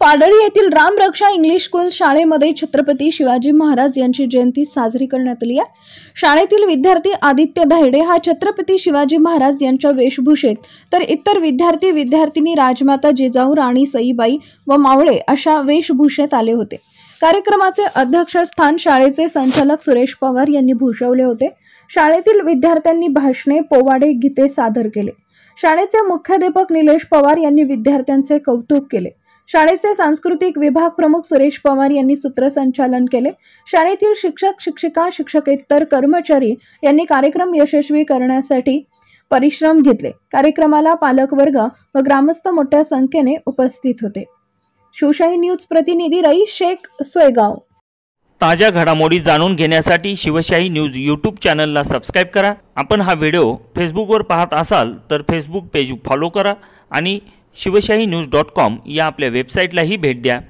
पाडळी येथील Ramraksha English school शाळेमध्ये छत्रपती शिवाजी महाराज यांची जयंती साजरी करण्यात आली आहे। शाळेतील विद्यार्थी आदित्य धायडे हा छत्रपती शिवाजी महाराज यांच्या वेशभूषेत तर इतर विद्यार्थी-विद्यार्थिनी राजमाता जिजाऊ, राणी सईबाई व मावळे अशा वेशभूषेत आले होते। कार्यक्रमाचे अध्यक्षस्थान शाळेचे संचालक सुरेश पवार यांनी भूषवले होते। शाळेतील विद्यार्थ्यांनी भाषणे, पोवाडे, गीते सादर केले। शाळेचे मुख्याध्यापक निलेश पवार यांनी विद्यार्थ्यांचे कौतुक केले। शाळेचे सांस्कृतिक विभाग प्रमुख सुरेश पवार यांनी सूत्रसंचालन केले। शाळेतील शिक्षक, शिक्षिका, शिक्षकेतर कर्मचारी यांनी कार्यक्रम यशस्वी करण्यासाठी परिश्रम घेतले। कार्यक्रमाला पालकवर्ग व ग्रामस्थ मोठ्या संख्येने उपस्थित होते। शिवशाही न्यूज प्रतिनिधी रईस शेख, सोयगाव। ताज्या घडामोडी जाणून घेण्यासाठी शिवशाही न्यूज यूट्यूब चॅनलला सबस्क्राइब करा। आपण हा व्हिडिओ फेसबुकवर पाहत असाल तर फेसबुक पेज फॉलो करा आणि शिवशाही न्यूज.com या आपल्या वेबसाईटलाही भेट द्या।